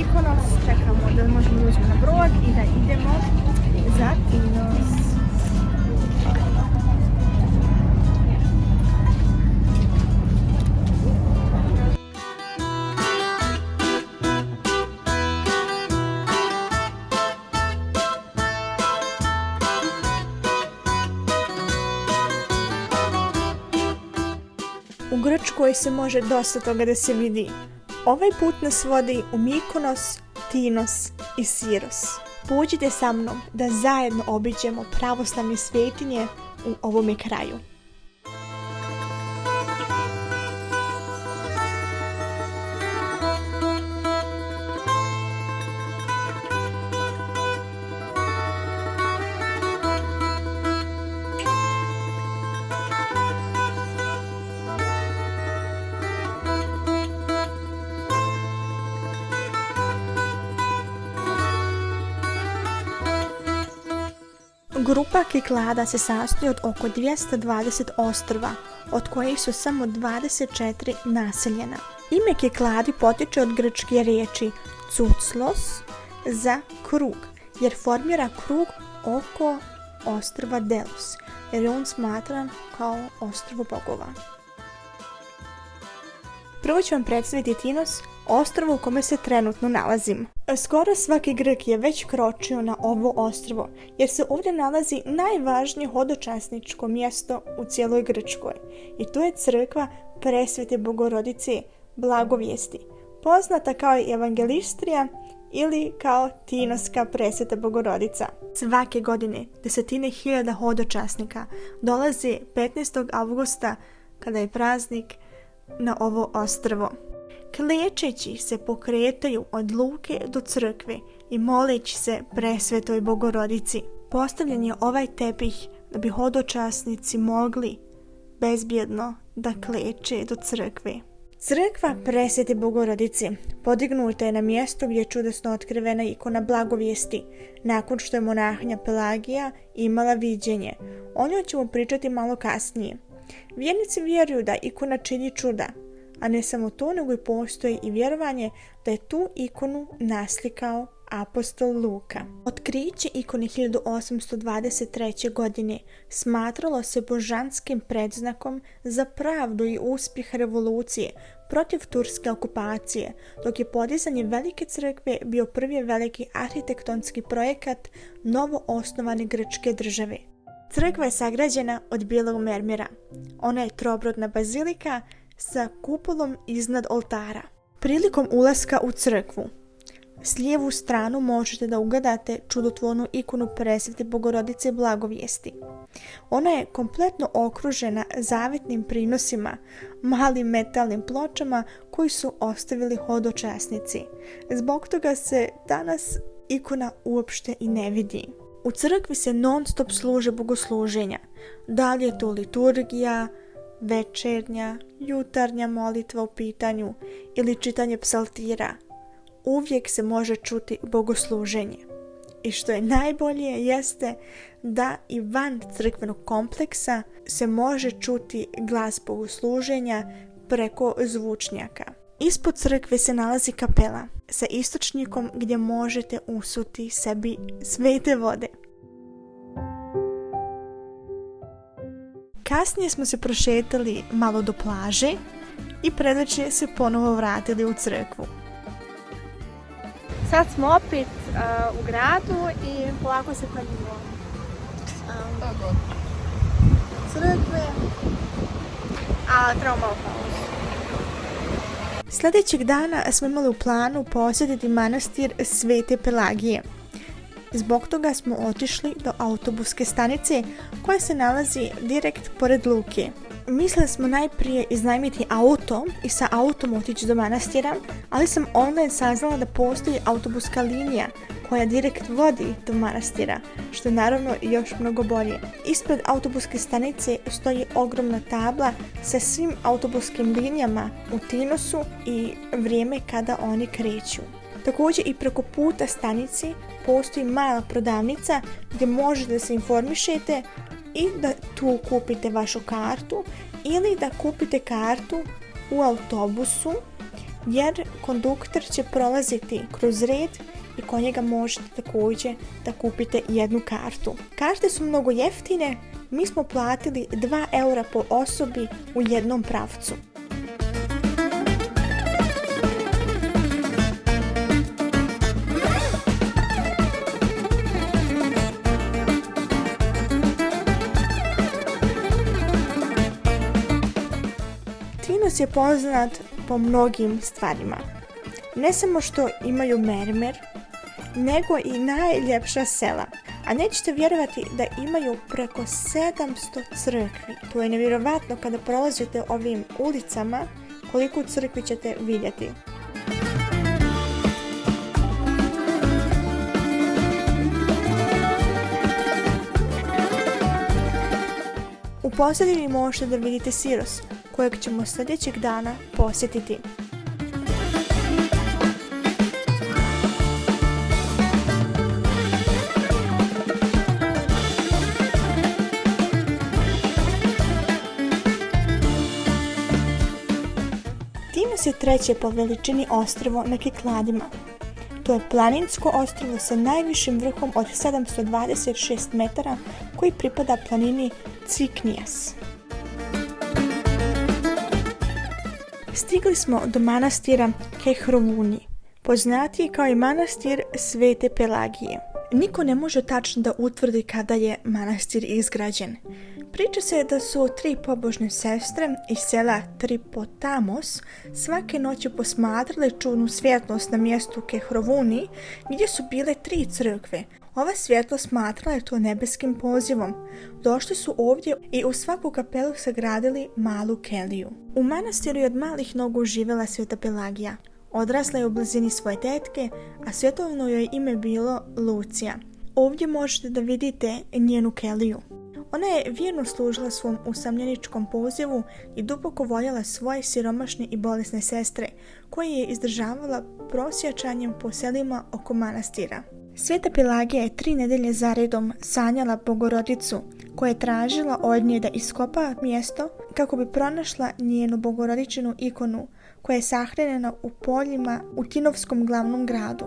Mikonos, čekamo da možemo doći na brod i da idemo za Tinos. U Grčkoj se može dosta toga da se vidi. Ovaj put nas vodi u Mikonos, Tinos i Siros. Pođite sa mnom da zajedno obiđemo pravoslavne svetinje u ovome kraju. Grupa Kiklada se sastoji od oko 220 ostrva, od kojih su samo 24 naseljena. Ime Kikladi potiče od grčke riječi cuclos za krug, jer formira krug oko ostrva Delos, jer je on smatran kao ostrvo bogova. Prvo ću vam predstaviti Tinos, ostrvo u kome se trenutno nalazim. Skoro svaki Grk je već kročio na ovo ostrvo, jer se ovdje nalazi najvažnije hodočasničko mjesto u cijeloj Grčkoj. I to je crkva Presvete Bogorodice Blagovijesti, poznata kao i Evangelistrija ili kao Tinoska Presveta Bogorodica. Svake godine desetine hiljada hodočasnika dolaze 15. avgusta kada je praznik na ovo ostrvo. Klečeći se pokretaju od luke do crkve i moleći se Presvetoj Bogorodici. Postavljen je ovaj tepih da bi hodočasnici mogli bezbjedno da kleče do crkve. Crkva Presvete Bogorodice podignuta je na mjesto gdje je čudesno otkrivena ikona Blagovijesti, nakon što je monahinja Pelagija imala viđenje. O njoj ćemo pričati malo kasnije. Vjernici vjeruju da ikona čini čuda, a ne samo to, nego i postoji i vjerovanje da je tu ikonu naslikao apostol Luka. Otkriće ikone 1823. godine smatralo se božanskim predznakom za pravdu i uspjeh revolucije protiv turske okupacije, dok je podizanje velike crkve bio prvi veliki arhitektonski projekat novo osnovane grčke države. Crkva je sagrađena od bijelog mermera. Ona je troobrodna bazilika sa kupolom iznad oltara. Prilikom ulaska u crkvu, s lijevu stranu možete da ugledate čudotvornu ikonu Presvete Bogorodice Blagovijesti. Ona je kompletno okružena zavetnim prinosima, malim metalnim pločama koji su ostavili hodočasnici. Zbog toga se danas ikona uopšte i ne vidi. U crkvi se non stop služe bogosluženja. Da li je to liturgija, večernja, jutarnja molitva u pitanju ili čitanje psaltira, uvijek se može čuti bogosluženje. I što je najbolje jeste da i van crkvenog kompleksa se može čuti glas bogosluženja preko zvučnjaka. Ispod crkve se nalazi kapela sa istočnikom gdje možete usuti sebi svete vode. Kasnije smo se prošetali malo do plaže i predvečer se ponovo vratili u crkvu. Sad smo opet u gradu i polako se klanjimo crkve, a trebamo malo pauzu. Sljedećeg dana smo imali u planu posjetiti manastir Svete Pelagije. Zbog toga smo otišli do autobuske stanice koja se nalazi direkt pored luke. Mislili smo najprije iznajmiti auto i sa autom otići do manastira, ali sam online saznala da postoji autobuska linija koja direkt vodi do manastira, što je naravno još mnogo bolje. Ispred autobuske stanice stoji ogromna tabla sa svim autobuskim linijama u Tinosu i vrijeme kada oni kreću. Također i preko puta stanice postoji mala prodavnica gdje možete da se informišete i da tu kupite vašu kartu ili da kupite kartu u autobusu jer konduktor će prolaziti kroz red i kod njega možete također da kupite jednu kartu. Karte su mnogo jeftine, mi smo platili 2 eura po osobi u jednom pravcu. Tinos je poznat po mnogim stvarima. Ne samo što imaju mermer, nego i najljepša sela. A nećete vjerovati da imaju preko 700 crkvi. To je nevjerovatno kada prolazite ovim ulicama, koliko crkvi ćete vidjeti. U pozadini možete da vidite Siros, kojeg ćemo sljedećeg dana posjetiti. Tinos je treće po veličini ostrvo na Kikladima. To je planinsko ostrvo sa najvišim vrhom od 726 metara koji pripada planini Ciknijas. Stigli smo do manastira Kehrovuni, poznatiji kao i manastir Svete Pelagije. Niko ne može tačno da utvrdi kada je manastir izgrađen. Priča se da su 3 pobožne sestre iz sela Tripotamos svake noći posmatrale čudnu svjetlost na mjestu Kehrovuni gdje su bile 3 crkve. Ova svjetlost smatrala je to nebeskim pozivom. Došli su ovdje i u svaku kapelu sagradili malu keliju. U manastiru je od malih nogu živjela Sveta Pelagija. Odrasla je u blizini svoje tetke, a svetovno joj ime bilo Lucija. Ovdje možete da vidite njenu keliju. Ona je vjerno služila svom usamljeničkom pozivu i duboko voljela svoje siromašne i bolesne sestre, koje je izdržavala prosjačanjem po selima oko manastira. Sveta Pelagija je 3 nedelje zaredom sanjala Bogorodicu, koja je tražila od nje da iskopa mjesto kako bi pronašla njenu Bogorodičinu ikonu, koja je sahranjena u poljima u Tinovskom glavnom gradu.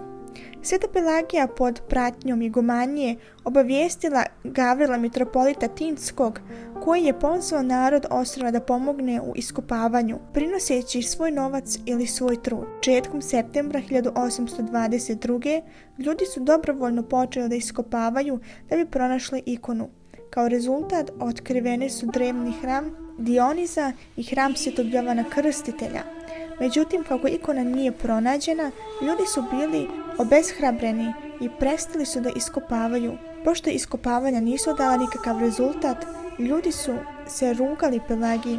Sveta Pelagija pod pratnjom igumanije obavijestila Gavrila mitropolita Tinskog, koji je pozvao narod ostrva da pomogne u iskopavanju, prinoseći svoj novac ili svoj trud. Početkom septembra 1822. ljudi su dobrovoljno počeli da iskopavaju da bi pronašli ikonu. Kao rezultat otkriveni su drevni hram Dioniza i hram Svetog Jovana Krstitelja. Međutim, kako ikona nije pronađena, ljudi su bili obeshrabreni i prestali su da iskopavaju. Pošto iskopavanja nisu dala nikakav rezultat, ljudi su se rugali Pelagiji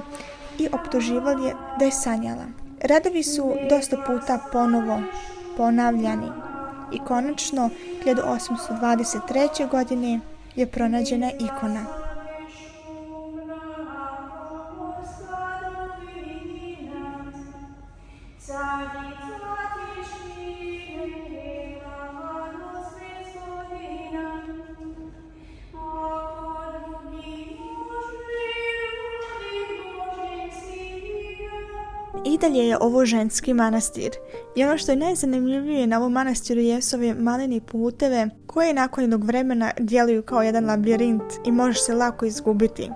i optuživali je da je sanjala. Radovi su dosta puta ponovo ponavljani i konačno 1823. godine je pronađena ikona. I dalje je ovo ženski manastir. I ono što je najzanimljivije na ovom manastiru jesu ove maleni puteve koje nakon jednog vremena djeluju kao jedan labirint i možeš se lako izgubiti.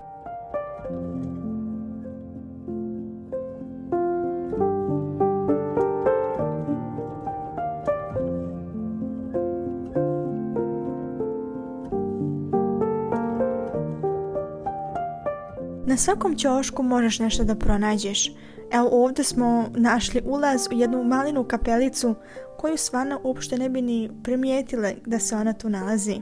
Na svakom ćošku možeš nešto da pronađeš. Evo ovdje smo našli ulaz u jednu malinu kapelicu koju Svana uopšte ne bi ni primijetila da se ona tu nalazi.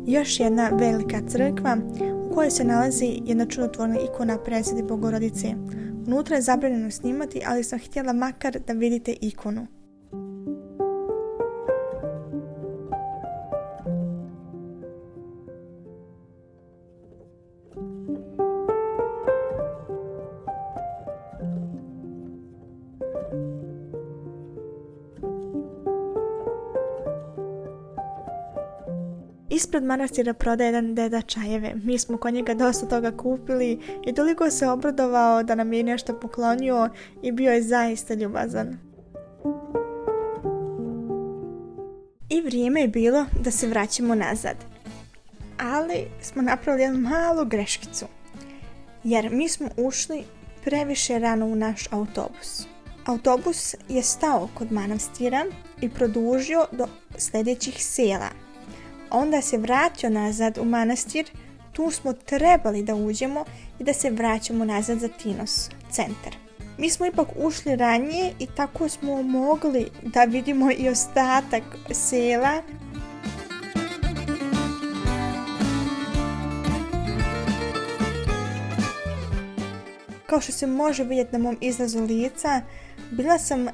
Još jedna velika crkva u kojoj se nalazi jedna čudotvorna ikona Presvete Bogorodice. Unutra je zabranjeno snimati, ali sam htjela makar da vidite ikonu. ispred manastira prodaje jedan deda čajeve. Mi smo kod njega dosta toga kupili i toliko se obradovao da nam je nešto poklonio i bio je zaista ljubazan. I vrijeme je bilo da se vraćamo nazad. Ali smo napravili jednu malu greškicu. Jer mi smo ušli previše rano u naš autobus. Autobus je stao kod manastira i produžio do sljedećih sela. Onda se vratio nazad u manastir, tu smo trebali da uđemo i da se vraćamo nazad za Tinos, centar. Mi smo ipak ušli ranije i tako smo mogli da vidimo i ostatak sela. Kao što se može vidjeti na mom izrazu lica, bila sam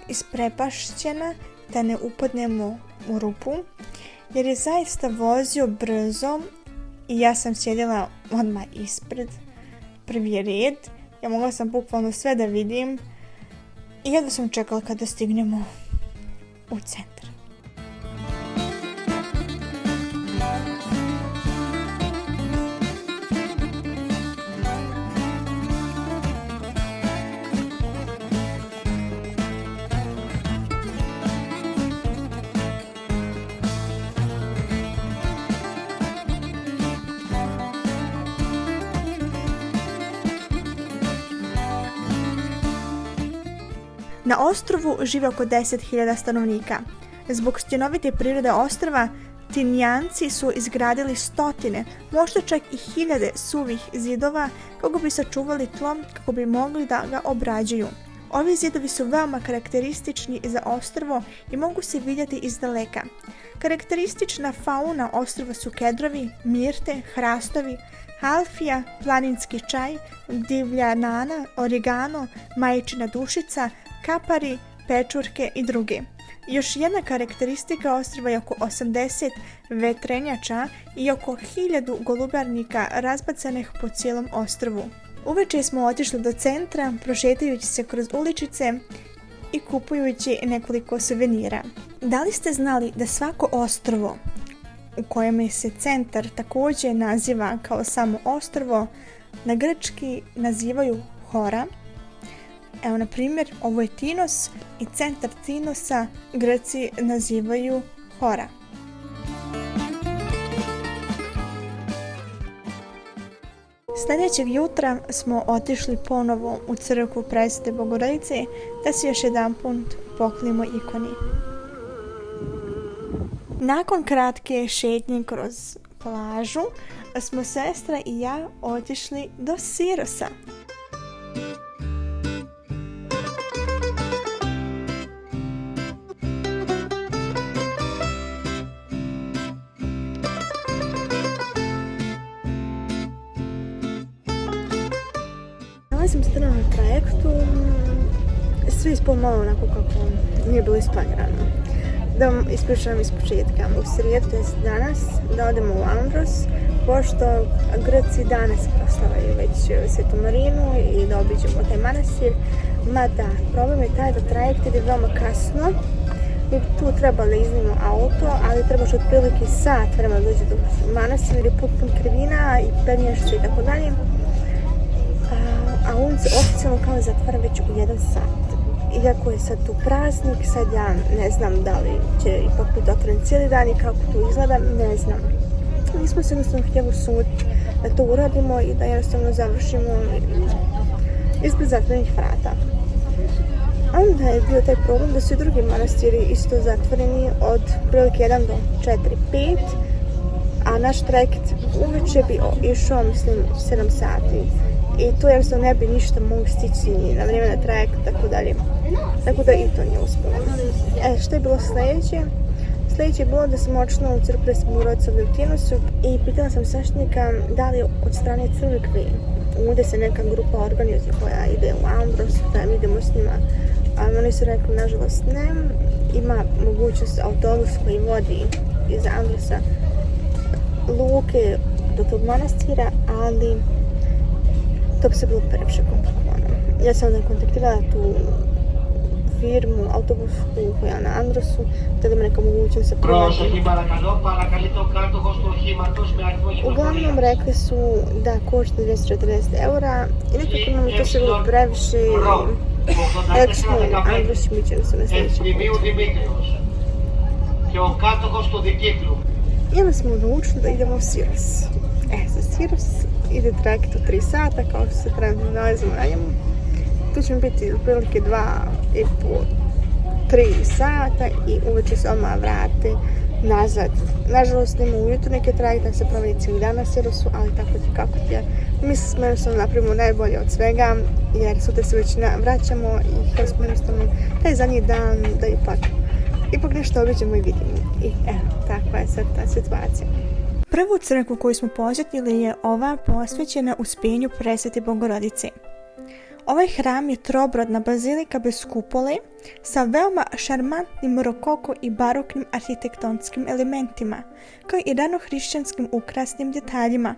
isprepašćena da ne upadnemo u rupu, jer je zaista vozio brzo i ja sam sjedila odmah ispred, prvi red. Ja mogla sam bukvalno sve da vidim i jedva sam čekala kada stignemo u centar. Na ostrvu žive oko 10.000 stanovnika. Zbog stjenovite prirode ostrva, Tinijanci su izgradili stotine, možda čak i hiljade suvih zidova kako bi sačuvali tlo, kako bi mogli da ga obrađuju. Ovi zidovi su veoma karakteristični za ostrvo i mogu se vidjeti iz daleka. Karakteristična fauna ostrva su kedrovi, mirte, hrastovi, halfija, planinski čaj, divlja nana, origano, majčina dušica, kapari, pečurke i druge. Još jedna karakteristika ostrva je oko 80 vetrenjača i oko 1000 golubarnika razbacanih po cijelom ostrvu. Uveče smo otišli do centra, prošetajući se kroz uličice i kupujući nekoliko suvenira. Da li ste znali da svako ostrvo u kojem se centar također naziva kao samo ostrvo, na grčki nazivaju Hora? Evo, na primjer, ovo je Tinos i centar Tinosa Grci nazivaju Hora. Sljedećeg jutra smo otišli ponovo u crkvu Presvete Bogorodice da se još jedanput poklonimo ikoni. Nakon kratke šetnje kroz plažu smo sestra i ja otišli do Sirosa. Nalazim se trenutno na trajektu, sve ispalo malo onako kako nije bilo isplanirano. Da vam ispričam iz početka. U srijedu, to je danas, da odemo u Andros, pošto Grci danas proslavaju već Svetu Marinu i da obiđemo taj manastir. Mada, problem je taj da trajekt ide veoma kasno. Mi tu trebali iznimo auto, ali trebaš otprilike sat vremena da dođe do manastira jer je potpun krivina i penješće i tako dalje. A on se oficijalno kao zatvara već u 1 sat. Iako je sad tu praznik, sad ja ne znam da li će ipak biti otvoren cijeli dan i kako to izgleda, ne znam. Mi smo se jednostavno htjeli usuditi da to uradimo i da jednostavno završimo ispred zatvorenih vrata. Onda je bio taj problem da su i drugi manastiri isto zatvoreni od prilike 1 do 4-5, a naš trajekt uveče bi išao, mislim, 7 sati. I to jednostavno ne bi ništa mogli stići na vrijeme na trajekt, tako dalje. Tako da i to nije uspjelo. Što je bilo sljedeće? Sljedeće je bilo da sam otišla u crkvu Presvete Bogorodice u Tinosu i pitala sam sveštenika da li od strane crkve ovdje se neka grupa organizuje koja ide u Andros, da idemo s njima. Ali oni su rekli, nažalost ne, ima mogućnost autobus koji vodi iz Androsa luke do tog manastira, ali to bi se bilo previše komplikovano. Ja sam onda kontaktirala tu firmu autobusku koja na Androsu, te da ima neka mogućnost za Uglavnom rekli su da košta 240 eura i nekako nam je to sve bilo previše. Rekli smo Andros i mi ćemo se na sljedeći put. I onda smo odlučili da idemo u Siros. Za Siros ide trajekt u 3 sata, kao što se trenutno nalazimo na njemu. Tu ćemo biti otprilike 2,5-3 sata i uveče se odmah vrati nazad. Nažalost, nema ujutro neke trajekte, se provodi cijeli dan na Sirosu, ali tako ti kako ti je. Mi smo jednostavno napravimo najbolje od svega, jer sutra se već vraćamo i htjeli smo jednostavno taj zadnji dan da ipak nešto obiđemo i vidimo. I evo, takva je sad ta situacija. Prvu crkvu koju smo posjetili je ova posvećena Uspjenju Presvete Bogorodice. Ovaj hram je trobrodna bazilika bez kupole sa veoma šarmantnim rokoko i baroknim arhitektonskim elementima, kao i ranohrišćanskim ukrasnim detaljima.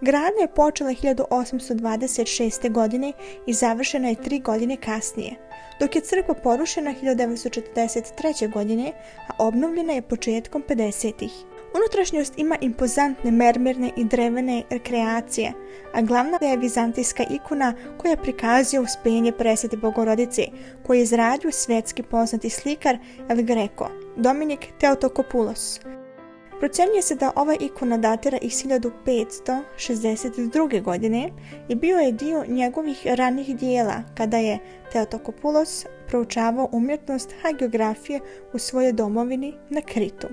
Gradnja je počela 1826. godine i završena je 3 godine kasnije, dok je crkva porušena 1943. godine, a obnovljena je početkom 50-ih. Unutrašnjost ima impozantne mermerne i drvene kreacije, a glavna je vizantijska ikona koja prikazuje Uspenje Presvete Bogorodice, koju je izradio svetski poznati slikar El Greco, Dominik Theotokopoulos. Procenjuje se da ova ikona datira iz 1562. godine i bio je dio njegovih ranih dijela kada je Theotokopoulos proučavao umjetnost hagiografije u svojoj domovini na Kritu.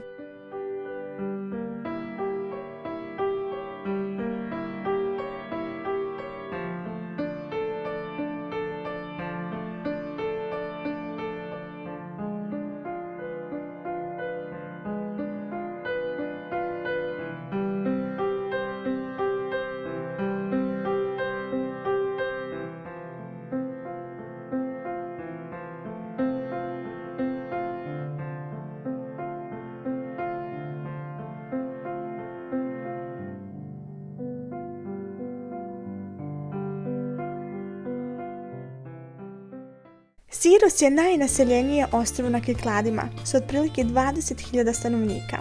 Siros je najnaseljenije ostrvo na Kikladima s otprilike 20.000 stanovnika.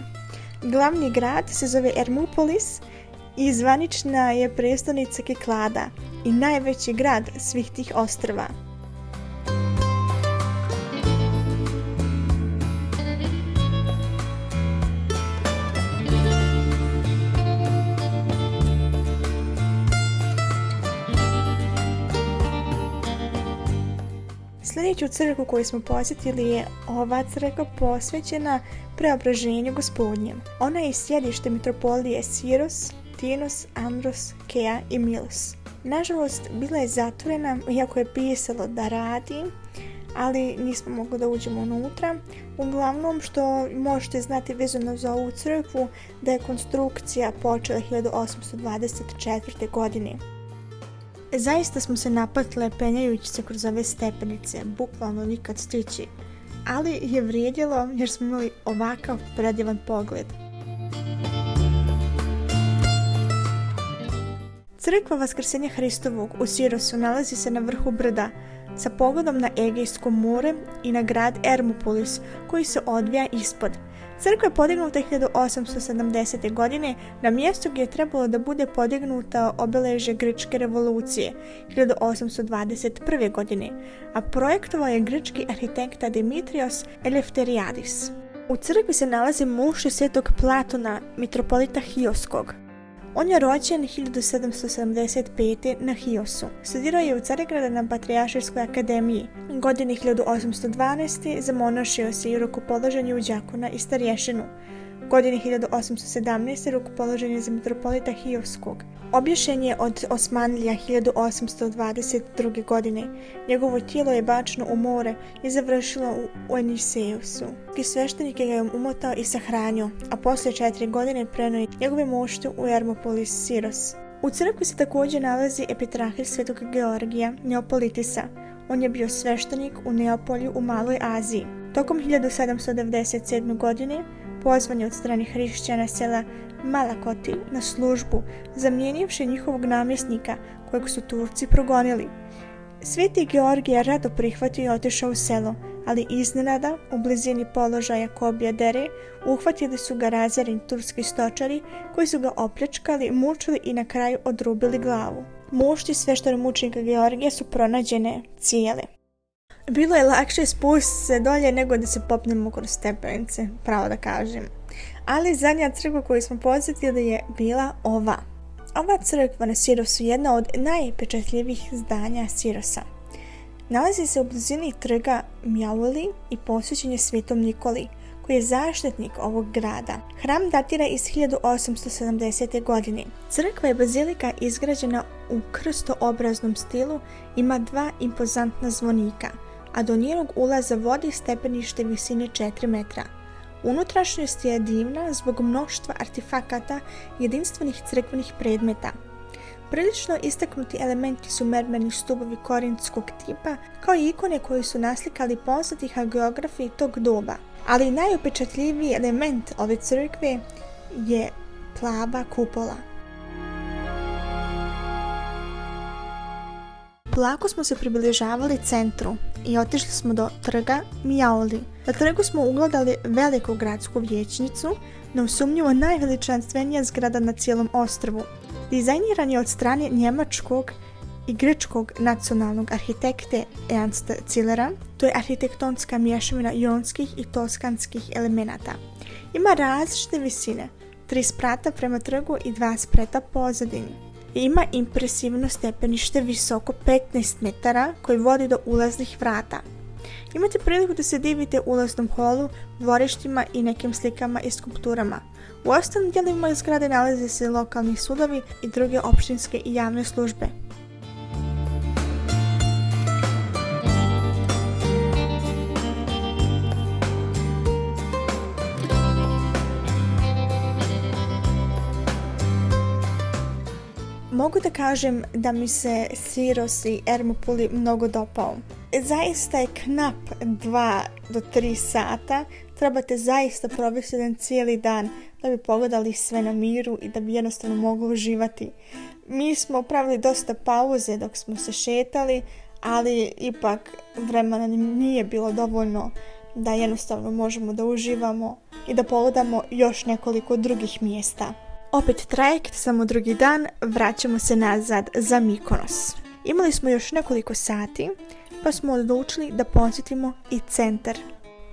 Glavni grad se zove Ermupolis i zvanična je prestolnica Kiklada i najveći grad svih tih ostrva. Sljedeću crkvu koju smo posjetili je ova crkva posvećena Preobraženju Gospodnjem. Ona je sjedište mitropolije Siros, Tinos, Andros, Kea i Milos. Nažalost, bila je zatvorena, iako je pisalo da radi, ali nismo mogli da uđemo unutra. Uglavnom, što možete znati vezano za ovu crkvu, da je konstrukcija počela 1824. godine. Zaista smo se napatile penjajući se kroz ove stepenice, bukvalno nikad stići, ali je vrijedilo jer smo imali ovakav predivan pogled. Crkva Vaskrsenja Hristovog u Sirosu nalazi se na vrhu brda sa pogledom na Egejsko more i na grad Ermupolis koji se odvija ispod. Crkva je podignuta 1870. godine na mjestu gdje je trebalo da bude podignuta obeležje Grčke revolucije 1821. godine, a projektovao je grčki arhitekta Dimitrios Eleftheriadis. U crkvi se nalazi mušti svetog Platona, mitropolita Hioskog. On je rođen 1775. na Hiosu. Studirao je u Carigradu na Patrijaršijskoj akademiji. Godine 1812. zamonašio se i rukopoložen je u đakona i starješinu. Godine 1817. rukopoložen je za mitropolita Hioskog. Obješen je od Osmanlija 1822. godine. Njegovo tijelo je bačeno u more i završilo u Eniseusu. Sveštenik ga je umotao i sahranio, a poslije 4 godine prenio njegove mošte u Ermopolis Siros. U crkvi se također nalazi epitrahir svetog Georgija Neopolitisa. On je bio sveštenik u Neapolju u Maloj Aziji. Tokom 1797. godine pozvan je od strane hrišćana sela Malakoti na službu, zamijenivši njihovog namjesnika kojeg su Turci progonili. Sveti Georgij je rado prihvatio i otišao u selo, ali iznenada, u blizini položaja Kobija dere, uhvatili su ga razjareni turski stočari koji su ga opljačkali, mučili i na kraju odrubili glavu. Mušti sveštenomučenika Georgija su pronađene cijele. Bilo je lakše spustiti se dolje nego da se popnemo kroz stepenice, pravo da kažem. Ali zadnja crkva koju smo posjetili je bila ova. Ova crkva na Sirosu je jedna od najpečatljivijih zdanja Sirosa. Nalazi se u blizini trga Mjauli i posvećen je Svetom Nikoli, koji je zaštitnik ovog grada. Hram datira iz 1870. godine. Crkva je bazilika izgrađena u krstoobraznom stilu, ima 2 impozantna zvonika, a do njenog ulaza vodi stepenište visine 4 metra. Unutrašnjost je divna zbog mnoštva artefakata jedinstvenih crkvenih predmeta. Prilično istaknuti elementi su mermerni stubovi korintskog tipa, kao i ikone koji su naslikali poznati hageografi tog doba. Ali najupečatljiviji element ove crkve je plava kupola. Polako smo se približavali centru i otišli smo do trga Mjauli. Na trgu smo ugledali veliku gradsku vijećnicu, neusumnjivo najveličanstvenija zgrada na cijelom ostrvu. Dizajniran je od strane njemačkog i grčkog nacionalnog arhitekte Ernsta Zillera. To je arhitektonska mješavina jonskih i toskanskih elemenata. Ima različite visine, 3 sprata prema trgu i 2 sprata pozadini. Ima impresivno stepenište visoko 15 metara koji vodi do ulaznih vrata. Imate priliku da se divite ulaznom holu, dvorištima i nekim slikama i skulpturama. U ostalim dijelovima zgrade nalaze se lokalni sudovi i druge opštinske i javne službe. Mogu da kažem da mi se Siros i Ermopuli mnogo dopao. Zaista je knap 2 do 3 sata. Trebate zaista provesti jedan cijeli dan da bi pogledali sve na miru i da bi jednostavno mogli uživati. Mi smo pravili dosta pauze dok smo se šetali, ali ipak vremena nije bilo dovoljno da jednostavno možemo da uživamo i da pogledamo još nekoliko drugih mjesta. Opet trajekt, samo drugi dan, vraćamo se nazad za Mikonos. Imali smo još nekoliko sati, pa smo odlučili da posjetimo i centar.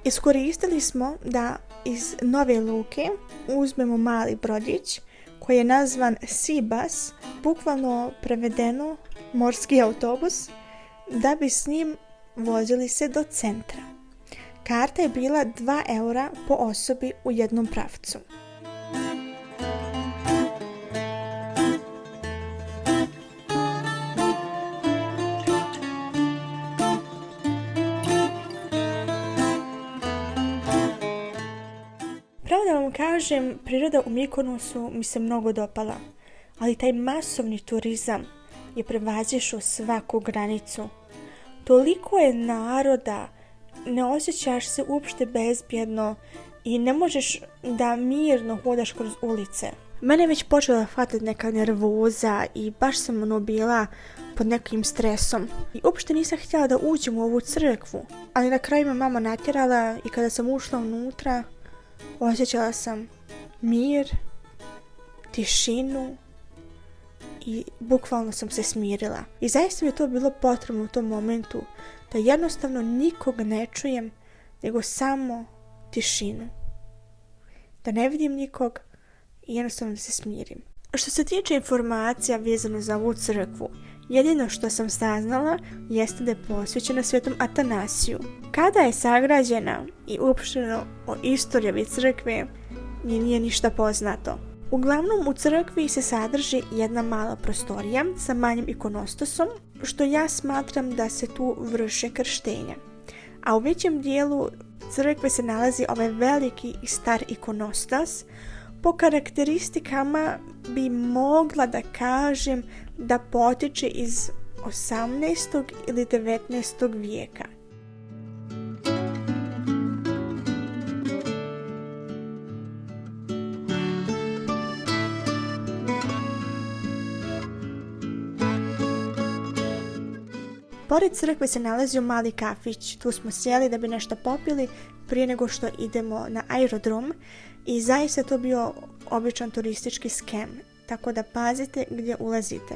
Iskoristili smo da iz Nove Luke uzmemo mali brodić koji je nazvan Sea Bus, bukvalno prevedeno morski autobus, da bi s njim vozili se do centra. Karta je bila 2 eura po osobi u jednom pravcu. Pravo da vam kažem, priroda u Mikonosu mi se mnogo dopala, ali taj masovni turizam je prevazišao svaku granicu. Toliko je naroda, ne osjećaš se uopšte bezbjedno i ne možeš da mirno hodaš kroz ulice. Mene je već počela hvatati neka nervoza i baš sam bila pod nekim stresom. I uopšte nisam htjela da uđem u ovu crkvu, ali na kraju me mama natjerala i kada sam ušla unutra, osjećala sam mir, tišinu i bukvalno sam se smirila. I zaista mi je to bilo potrebno u tom momentu, da jednostavno nikog ne čujem, nego samo tišinu. Da ne vidim nikog i jednostavno se smirim. Što se tiče informacija vezano za ovu crkvu, jedino što sam saznala jeste da je posvećena Svetom Atanasiju. Kada je sagrađena i uopšteno o istoriji ove crkve nije ništa poznato. Uglavnom u crkvi se sadrži jedna mala prostorija sa manjim ikonostasom, što ja smatram da se tu vrše krštenja. A u većem dijelu crkve se nalazi ovaj veliki i star ikonostas. Po karakteristikama bi mogla da kažem da potiče iz 18. ili 19. vijeka. Pored crkve se nalazio mali kafić, tu smo sjeli da bi nešto popili prije nego što idemo na aerodrom i zaista to bio običan turistički skem, tako da pazite gdje ulazite.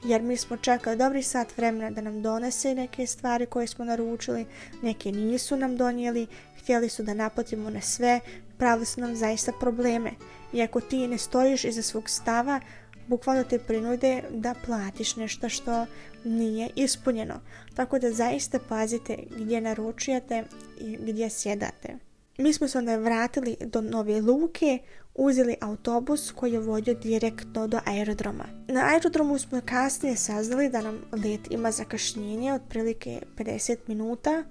Jer mi smo čekali dobri sat vremena da nam donese neke stvari koje smo naručili, neke nisu nam donijeli, htjeli su da naplatimo na sve, pravili su nam zaista probleme. I ako ti ne stojiš iza svog stava, bukvalno te prinude da platiš nešto što nije ispunjeno. Tako da zaista pazite gdje naručujete i gdje sjedate. Mi smo se onda vratili do Nove Luke, uzeli autobus koji je vodio direktno do aerodroma. Na aerodromu smo kasnije saznali da nam let ima zakašnjenje otprilike 50 minuta,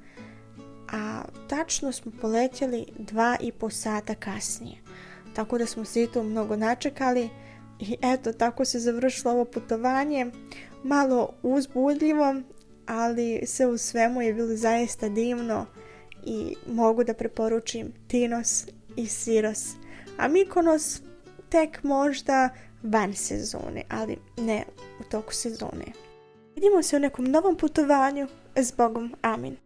a tačno smo poletjeli 2,5 sata kasnije. Tako da smo se i to mnogo načekali i eto, tako se završilo ovo putovanje. Malo uzbudljivo, ali sve u svemu je bilo zaista divno i mogu da preporučim Tinos i Siros. A Mykonos tek možda van sezone, ali ne u toku sezone. Vidimo se u nekom novom putovanju. Zbogom, amin.